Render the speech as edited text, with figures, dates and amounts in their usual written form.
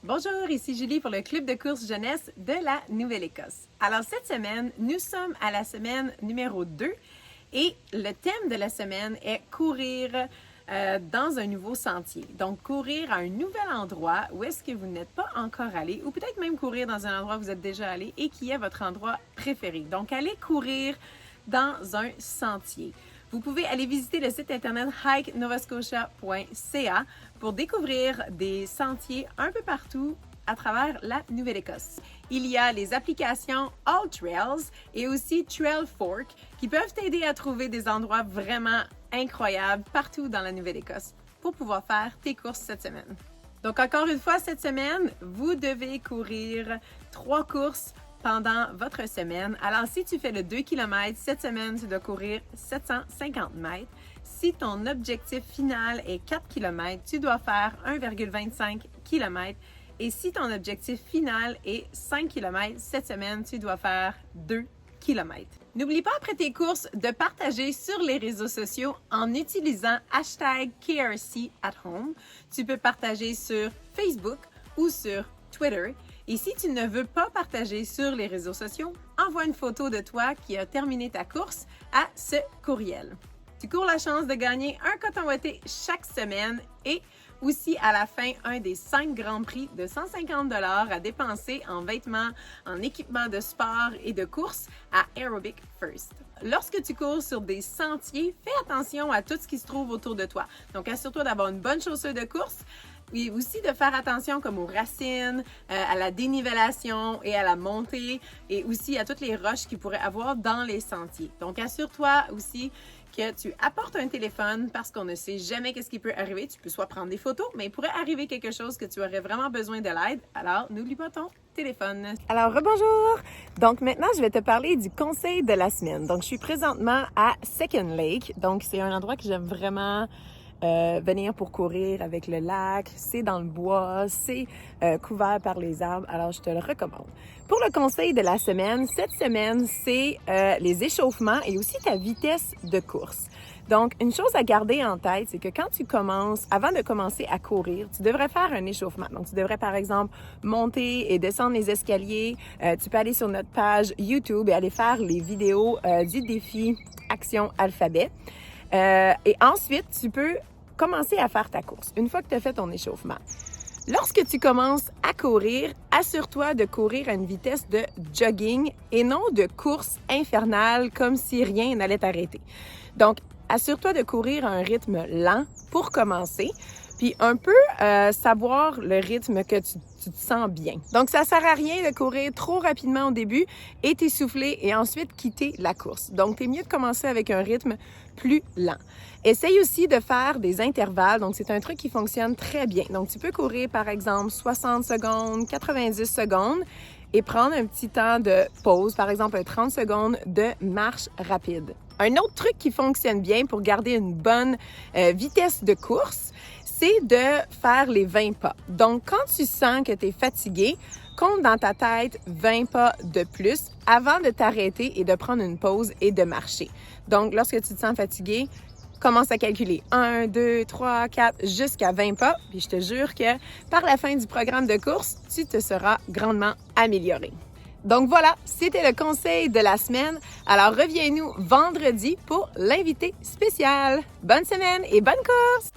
Bonjour, ici Julie pour le Club de course jeunesse de la Nouvelle-Écosse. Alors cette semaine, nous sommes à la semaine numéro 2 et le thème de la semaine est courir dans un nouveau sentier. Donc courir à un nouvel endroit où est-ce que vous n'êtes pas encore allé ou peut-être même courir dans un endroit où vous êtes déjà allé et qui est votre endroit préféré. Donc allez courir dans un sentier. Vous pouvez aller visiter le site internet hikenovascotia.ca pour découvrir des sentiers un peu partout à travers la Nouvelle-Écosse. Il y a les applications AllTrails et aussi Trailfork qui peuvent t'aider à trouver des endroits vraiment incroyables partout dans la Nouvelle-Écosse pour pouvoir faire tes courses cette semaine. Donc encore une fois, cette semaine, vous devez courir 3 courses pendant votre semaine. Alors, si tu fais le 2 km, cette semaine, tu dois courir 750 mètres. Si ton objectif final est 4 km, tu dois faire 1,25 km. Et si ton objectif final est 5 km, cette semaine, tu dois faire 2 km. N'oublie pas après tes courses de partager sur les réseaux sociaux en utilisant #KRC@home. Tu peux partager sur Facebook ou sur Twitter. Et si tu ne veux pas partager sur les réseaux sociaux, envoie une photo de toi qui a terminé ta course à ce courriel. Tu cours la chance de gagner un coton ouaté chaque semaine et aussi à la fin un des 5 grands prix de 150 $ à dépenser en vêtements, en équipement de sport et de course à Aerobic First. Lorsque tu cours sur des sentiers, fais attention à tout ce qui se trouve autour de toi. Donc assure-toi d'avoir une bonne chaussure de course. Et aussi de faire attention comme aux racines, à la dénivellation et à la montée et aussi à toutes les roches qu'il pourrait avoir dans les sentiers. Donc assure-toi aussi que tu apportes un téléphone parce qu'on ne sait jamais qu'est-ce qui peut arriver. Tu peux soit prendre des photos, mais il pourrait arriver quelque chose que tu aurais vraiment besoin de l'aide. Alors n'oublie pas ton téléphone. Alors rebonjour! Donc maintenant je vais te parler du conseil de la semaine. Donc je suis présentement à Second Lake. Donc c'est un endroit que j'aime vraiment venir pour courir avec le lac, c'est dans le bois, c'est couvert par les arbres, alors je te le recommande. Pour le conseil de la semaine, cette semaine, c'est les échauffements et aussi ta vitesse de course. Donc, une chose à garder en tête, c'est que quand tu commences, avant de commencer à courir, tu devrais faire un échauffement. Donc, tu devrais, par exemple, monter et descendre les escaliers. Tu peux aller sur notre page YouTube et aller faire les vidéos du défi Action Alphabet. Et ensuite, tu peux commencer à faire ta course une fois que tu as fait ton échauffement. Lorsque tu commences à courir, assure-toi de courir à une vitesse de jogging et non de course infernale comme si rien n'allait t'arrêter. Donc, assure-toi de courir à un rythme lent pour commencer, puis un peu savoir le rythme que tu te sens bien. Donc, ça sert à rien de courir trop rapidement au début et t'essouffler et ensuite quitter la course. Donc, t'es mieux de commencer avec un rythme plus lent. Essaye aussi de faire des intervalles. Donc, c'est un truc qui fonctionne très bien. Donc, tu peux courir, par exemple, 60 secondes, 90 secondes et prendre un petit temps de pause, par exemple, 30 secondes de marche rapide. Un autre truc qui fonctionne bien pour garder une bonne vitesse de course, c'est de faire les 20 pas. Donc, quand tu sens que tu es fatigué, compte dans ta tête 20 pas de plus avant de t'arrêter et de prendre une pause et de marcher. Donc, lorsque tu te sens fatigué, commence à calculer 1, 2, 3, 4, jusqu'à 20 pas. Puis je te jure que par la fin du programme de course, tu te seras grandement amélioré. Donc voilà, c'était le conseil de la semaine. Alors reviens-nous vendredi pour l'invité spécial. Bonne semaine et bonne course!